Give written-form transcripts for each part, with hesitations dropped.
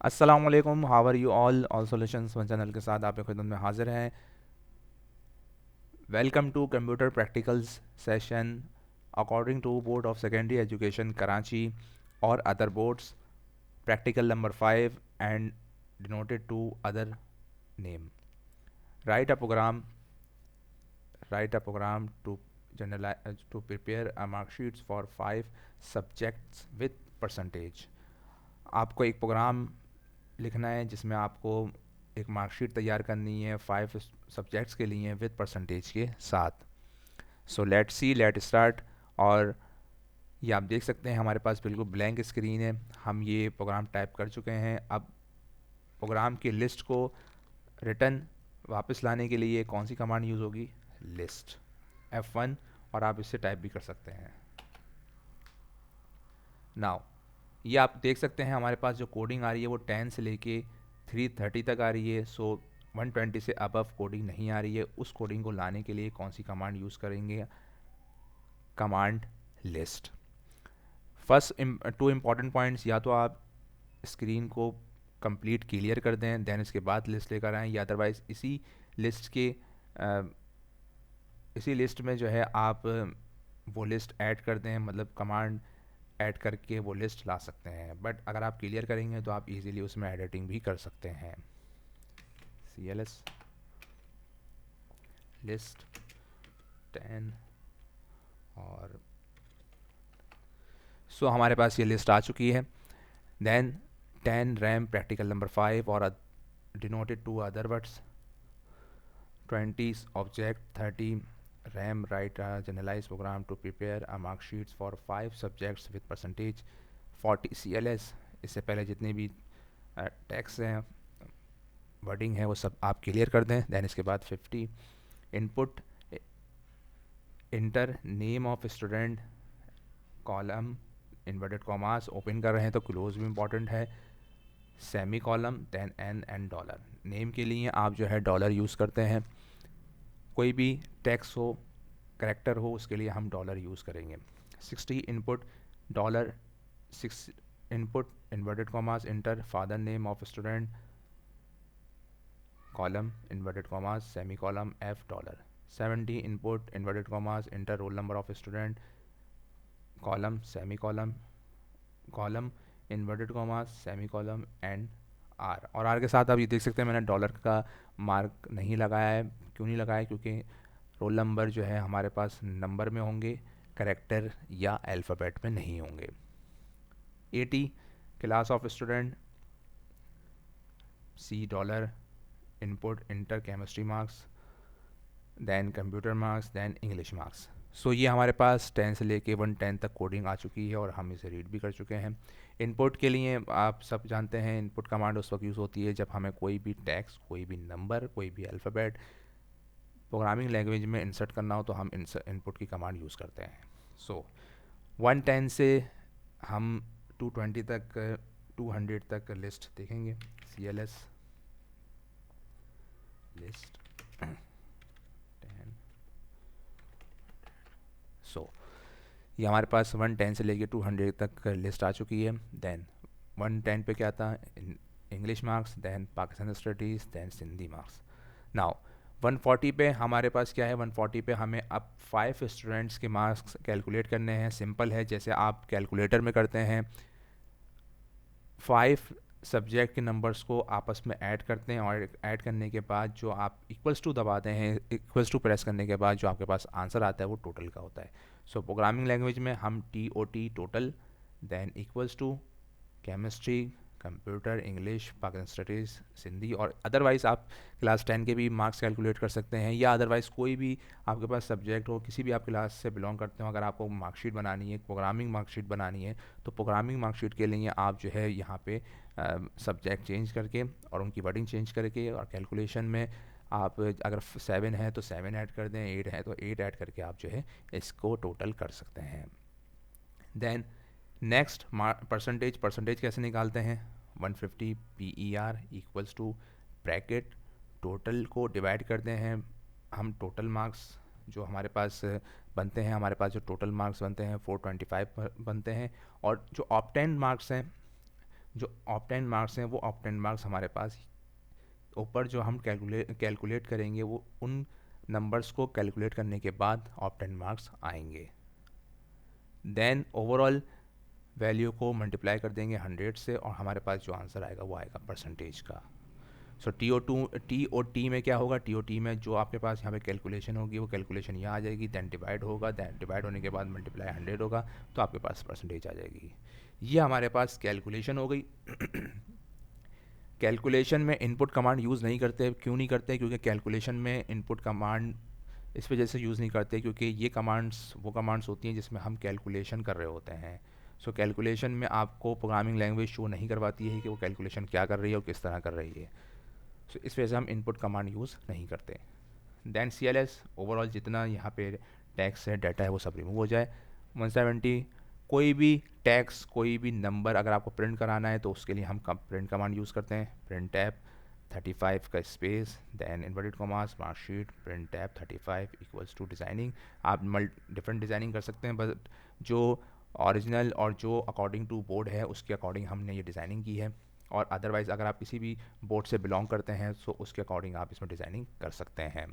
अस्सलाम वालेकुम, how are you all solutions one channel के साथ आपके खिदमत में हाजिर हैं। Welcome to computer practicals session according to board of secondary education Karachi और other boards, practical number 5 and denoted to other name. Write a program write a program to prepare a marksheets for 5 subjects with percentage. आपको एक programme लिखना है जिसमें आपको एक marksheet तैयार करनी है 5 सब्जेक्ट्स के लिए विद परसेंटेज के साथ। So let start. और ये आप देख सकते हैं हमारे पास बिल्कुल ब्लैंक स्क्रीन है। हम ये प्रोग्राम टाइप कर चुके हैं। अब प्रोग्राम की लिस्ट को रिटर्न वापस लाने के लिए कौन सी कमांड यूज़ होगी? List F1। और आप इससे टाइप भी कर सकते हैं। नाउ ये आप देख सकते हैं हमारे पास जो कोडिंग आ रही है वो 10 से लेके 330 तक आ रही है। सो 120 से अबव कोडिंग नहीं आ रही है। उस कोडिंग को लाने के लिए कौन सी कमांड यूज़ करेंगे? Command list. First two important points, या तो आप स्क्रीन को कंप्लीट क्लियर कर दें देन इसके बाद लिस्ट लेकर आएँ, या अदरवाइज़ इसी लिस्ट में जो है आप वो लिस्ट ऐड कर दें, मतलब कमांड ऐड करके वो लिस्ट ला सकते हैं। बट अगर आप क्लियर करेंगे तो आप इजीली उसमें एडिटिंग भी कर सकते हैं। CLS लिस्ट 10 और हमारे पास ये लिस्ट आ चुकी है। देन 10 रैम प्रैक्टिकल नंबर 5 और denoted to other words, 20 object, 30 REM write generalize program to prepare a marksheets for 5 subjects with percentage, 40 CLS। इससे पहले जितने भी टैक्स हैं, वर्डिंग है, वो सब आप क्लियर कर दें। देन इसके बाद 50 input, enter name of student, colon inverted commas open कर रहे हैं तो क्लोज भी इंपॉर्टेंट है, semicolon, then N and dollar. Name के लिए आप जो है डॉलर यूज़ करते हैं। कोई भी टेक्स्ट हो, करेक्टर हो, उसके लिए हम डॉलर यूज़ करेंगे। 60 input, dollar 6 input, inverted commas, enter father name of student, colon inverted commas, semicolon, F dollar. 70 input, inverted commas, enter roll number of student, colon semicolon, colon inverted commas, semicolon and R. और R के साथ आप ये देख सकते हैं मैंने dollar का मार्क नहीं लगाया है। क्यों नहीं लगाया? क्योंकि रोल नंबर जो है हमारे पास नंबर में होंगे, करेक्टर या अल्फ़ाबेट में नहीं होंगे। 80 class of student, C dollar, input inter chemistry marks, than computer marks, than English marks. So ये हमारे पास 10 से लेके 110 तक कोडिंग आ चुकी है और हम इसे रीड भी कर चुके हैं। इनपुट के लिए आप सब जानते हैं इनपुट कमांड उस वक्त यूज़ होती है जब हमें कोई भी टेक्स्ट, कोई भी नंबर, कोई भी अल्फ़ाबेट प्रोग्रामिंग लैंग्वेज में इंसर्ट करना हो तो हम इनपुट की कमांड यूज़ करते हैं। सो 110 से हम 220 तक, 200 तक लिस्ट देखेंगे। CLS list 10। सो ये हमारे पास 110 से लेके 200 तक लिस्ट आ चुकी है। देन 110 पे क्या था? English marks, then Pakistan studies, then Sindhi marks. Now 140 पे हमारे पास क्या है? 140 पे हमें अब 5 स्टूडेंट्स के मार्क्स कैलकुलेट करने हैं। सिंपल है, जैसे आप कैलकुलेटर में करते हैं। 5 सब्जेक्ट के नंबर्स को आपस में ऐड करते हैं और ऐड करने के बाद जो आप इक्वल्स टू दबाते हैं, इक्वल्स टू प्रेस करने के बाद जो आपके पास आंसर आता है वो टोटल का होता है। सो प्रोग्रामिंग लैंग्वेज में हम TOT total, then equals to chemistry, computer, English, Pakistan studies, Sindhi, और अदरवाइज़ आप क्लास 10 के भी मार्क्स कैलकुलेट कर सकते हैं, या अदरवाइज़ कोई भी आपके पास सब्जेक्ट हो, किसी भी आप क्लास से बिलोंग करते हो, अगर आपको मार्कशीट बनानी है, प्रोग्रामिंग मार्कशीट बनानी है, तो प्रोग्रामिंग मार्कशीट के लिए आप जो है यहाँ पे सब्जेक्ट चेंज करके और उनकी वर्डिंग चेंज करके और कैलकुलेशन में आप अगर 7 है तो 7 ऐड कर दें, 8 है तो 8 ऐड करके आप जो है इसको टोटल कर सकते हैं। देन नेक्स्ट परसेंटेज कैसे निकालते हैं? 150 PER equals to bracket, total को डिवाइड करते हैं हम, टोटल मार्क्स जो हमारे पास बनते हैं, हमारे पास जो टोटल मार्क्स बनते हैं 425 बनते हैं, और जो ऑप्टेंड मार्क्स हैं जो ऑप्टेन मार्क्स हैं वो ऑप्टेन मार्क्स हमारे पास ऊपर जो हम कैलकुलेट करेंगे वो उन नंबर्स को कैलकुलेट करने के बाद ऑप्टेन मार्क्स आएंगे। देन ओवरऑल वैल्यू को मल्टीप्लाई कर देंगे 100 से और हमारे पास जो आंसर आएगा वो आएगा परसेंटेज का। सो टी में क्या होगा, टी में जो आपके पास यहाँ पे कैलकुलेशन होगी वो कैलकुलेशन यहाँ आ जाएगी, देन डिवाइड होगा, देन डिवाइड होने के बाद मल्टीप्लाई 100 होगा तो आपके पास परसेंटेज आ जाएगी। ये हमारे पास कैलकुलेशन हो गई। कैलकुलेशन में इनपुट कमांड यूज़ नहीं करते, क्यों नहीं करते, क्योंकि कैलकुलेशन में इनपुट कमांड इस वजह से यूज़ नहीं करते क्योंकि ये कमांड्स वो कमांड्स होती हैं जिसमें हम कैलकुलेशन कर रहे होते हैं। सो कैलकुलेशन में आपको प्रोग्रामिंग लैंग्वेज शो नहीं करवाती है कि वो कैलकुलेशन क्या कर रही है और किस तरह कर रही है। सो इस वजह से हम इनपुट कमांड यूज़ नहीं करते। देन CLS ओवरऑल जितना यहाँ पे टैक्स है, डाटा है, वो सब रिमूव हो जाए। 170 कोई भी टैक्स, कोई भी नंबर अगर आपको प्रिंट कराना है तो उसके लिए हम प्रिंट कमांड यूज़ करते हैं, प्रिंट टैब 35 का space, then inverted commas, marksheet, print tab 35 equals to designing. आप डिफरेंट डिज़ाइनिंग कर सकते हैं, बट जो ओरिजिनल और जो अकॉर्डिंग टू बोर्ड है उसके अकॉर्डिंग हमने ये डिज़ाइनिंग की है। और अदरवाइज़ अगर आप किसी भी बोर्ड से बिलोंग करते हैं तो उसके अकॉर्डिंग आप इसमें डिज़ाइनिंग कर सकते हैं।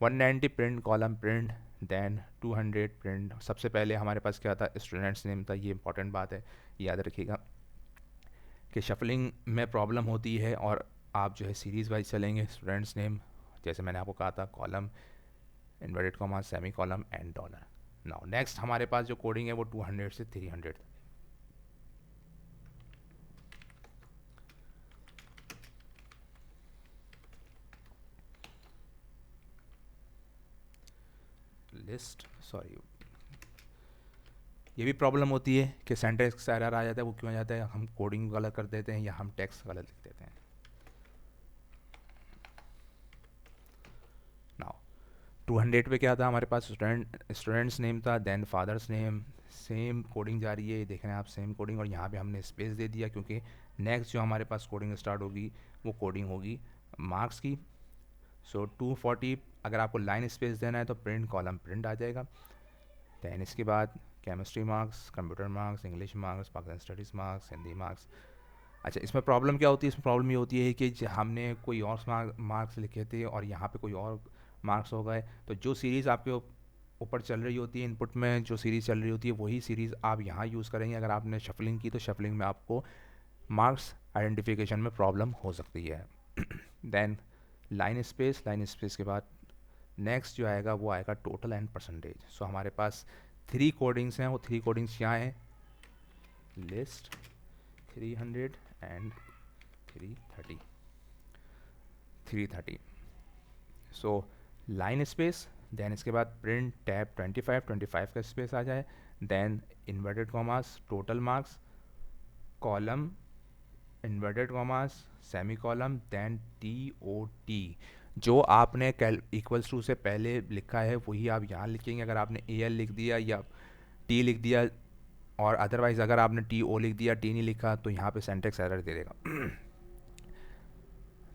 190 print colon print, then 200 print. सबसे पहले हमारे पास क्या था, स्टूडेंट्स नेम था। ये इंपॉर्टेंट बात है, याद रखिएगा कि शफलिंग में प्रॉब्लम होती है और आप जो है सीरीज़ वाइज चलेंगे। स्टूडेंट्स नेम जैसे मैंने आपको कहा था, column, inverted comma, semi column and dollar. Now next हमारे पास जो कोडिंग है वो 200 से 300। लिस्ट, सॉरी, ये भी प्रॉब्लम होती है कि सेंटेंस एरर आ जाता है। वो क्यों आ जाता है, हम कोडिंग गलत कर देते हैं या हम टेक्स्ट गलत लिख देते हैं। नाउ 200 पे क्या था हमारे पास, स्टूडेंट्स नेम था, then father's name. Same coding जा रही है, ये देख रहे हैं आप, सेम कोडिंग, और यहाँ पे हमने स्पेस दे दिया क्योंकि नेक्स्ट जो हमारे पास कोडिंग स्टार्ट होगी वो कोडिंग होगी मार्क्स की। सो 240 अगर आपको लाइन स्पेस देना है तो प्रिंट कॉलम प्रिंट आ जाएगा। दैन इसके बाद chemistry marks, computer marks, English marks, Pakistan studies marks, Hindi marks. अच्छा, इसमें प्रॉब्लम क्या होती है, इसमें प्रॉब्लम ये होती है कि हमने कोई और मार्क्स लिखे थे और यहाँ पे कोई और मार्क्स हो गए, तो जो सीरीज़ आपके ऊपर चल रही होती है, इनपुट में जो सीरीज़ चल रही होती है वही सीरीज़ आप यहाँ यूज़ करेंगे। अगर आपने शफलिंग की तो शफलिंग में आपको मार्क्स आइडेंटिफिकेशन में प्रॉब्लम हो सकती है। देन लाइन स्पेस के बाद नेक्स्ट जो आएगा वो आएगा टोटल एंड परसेंटेज। सो हमारे पास 3 कोडिंग्स हैं, वो 3 कोडिंग्स यहाँ हैं, list 300 and 330। So line space, then इसके बाद प्रिंट टैब 25 का स्पेस आ जाए, then inverted commas, total marks, colon, inverted commas, semicolon, then TOT। जो आपने इक्वल्स टू से पहले लिखा है वही आप यहाँ लिखेंगे। अगर आपने AL लिख दिया या T लिख दिया और अदरवाइज़ अगर आपने TO लिख दिया, T नहीं लिखा, तो यहाँ पे सिंटैक्स एरर दे देगा।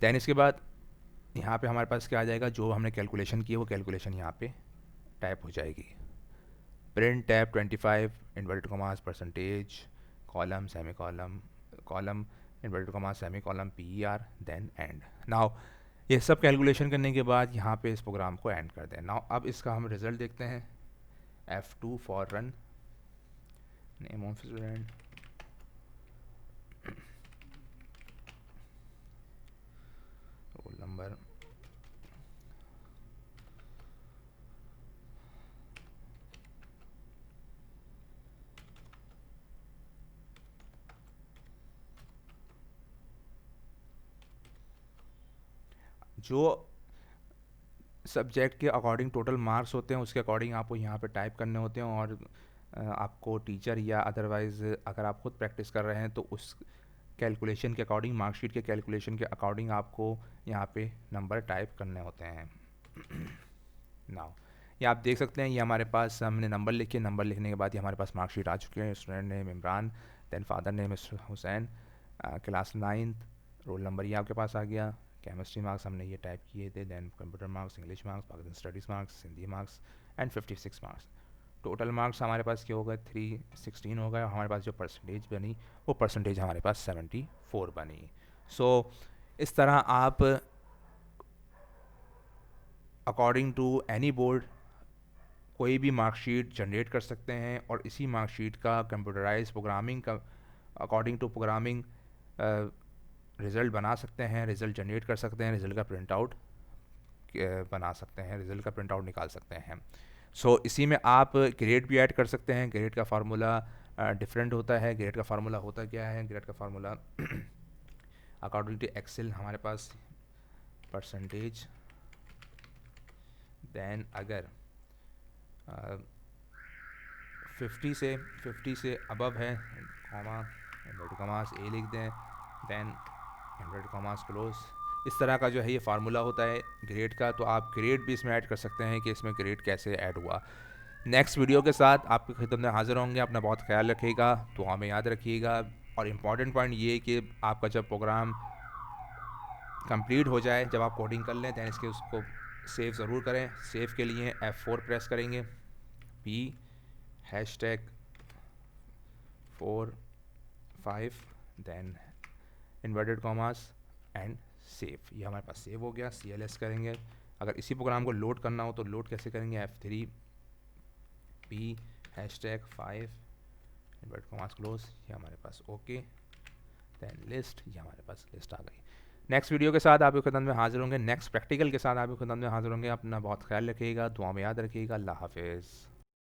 दैन इसके बाद यहाँ पे हमारे पास क्या आ जाएगा, जो हमने कैलकुलेशन की है वो कैलकुलेशन यहाँ पे टाइप हो जाएगी। Print tab 25 inverted commas, percentage, colon, semicolon, colon, inverted commas, semicolon, PER, then end. Now ये सब कैलकुलेशन करने के बाद यहाँ पे इस प्रोग्राम को एंड कर दें। नाउ अब इसका हम रिजल्ट देखते हैं। F2 for run, name of student, roll number, जो सब्जेक्ट के अकॉर्डिंग टोटल मार्क्स होते हैं उसके अकॉर्डिंग आपको यहाँ पे टाइप करने होते हैं। और आपको टीचर या अदरवाइज़ अगर आप खुद प्रैक्टिस कर रहे हैं तो उस कैलकुलेशन के अकॉर्डिंग, मार्कशीट के कैलकुलेशन के अकॉर्डिंग आपको यहाँ पे नंबर टाइप करने होते हैं। नाउ ये आप देख सकते हैं, ये हमारे पास हमने नंबर लिखे, नंबर लिखने के बाद ये हमारे पास मार्कशीट आ चुके हैं। Student name Imran, then father name Hussain, class 9th, roll number ये आपके पास आ गया। केमिस्ट्री मार्क्स हमने ये टाइप किए थे, then computer marks, English marks, Pakistan studies marks, Hindi marks and 56 marks. Total marks हमारे पास क्या हो गए 316 हो गए, और हमारे पास जो परसेंटेज बनी वो परसेंटेज हमारे पास 74 बनी। सो इस तरह आप अकॉर्डिंग टू एनी बोर्ड कोई भी मार्कशीट जनरेट कर सकते हैं, और इसी मार्कशीट का कंप्यूटराइज प्रोग्रामिंग का अकॉर्डिंग टू प्रोग्रामिंग रिज़ल्ट बना सकते हैं, रिज़ल्ट जनरेट कर सकते हैं, रिज़ल्ट का प्रिंट आउट बना सकते हैं, रिज़ल्ट का प्रिंट आउट निकाल सकते हैं। सो इसी में आप ग्रेड भी ऐड कर सकते हैं। ग्रेड का फार्मूला डिफरेंट होता है। ग्रेड का फार्मूला होता क्या है? ग्रेड का फार्मूला अकॉर्डिंग टू एक्सेल हमारे पास परसेंटेज, देन अगर 50 से अबव है, कॉमा इन्वर्टेड कॉमास ए लिख दें, देन इन्वर्टेड कॉमास क्लोज। इस तरह का जो है ये फार्मूला होता है ग्रेड का। तो आप ग्रेड भी इसमें ऐड कर सकते हैं कि इसमें ग्रेड कैसे ऐड हुआ। नेक्स्ट वीडियो के साथ आपकी खिदमत में हाजिर होंगे। अपना बहुत ख्याल रखिएगा, तो हमें याद रखिएगा। और इम्पॉर्टेंट पॉइंट ये कि आपका जब प्रोग्राम कंप्लीट हो जाए, जब आप कोडिंग कर लें, दैन इसके उसको सेव ज़रूर करें। सेव के लिए F4 प्रेस करेंगे, P #4 5 then inverted commas and save. ये हमारे पास सेव हो गया। CLS करेंगे। अगर इसी प्रोग्राम को लोड करना हो तो लोड कैसे करेंगे? F3 P #5 inverted commas close. ये हमारे पास ओके, देन लिस्ट। ये हमारे पास लिस्ट आ गई। नेक्स्ट वीडियो के साथ आपकी खिदमत में हाजिर होंगे। नेक्स्ट प्रैक्टिकल के साथ आपकी खिदमत में हाजिर होंगे। अपना बहुत ख्याल रखिएगा, दुआ में याद रखिएगा। अल्लाह हाफिज़।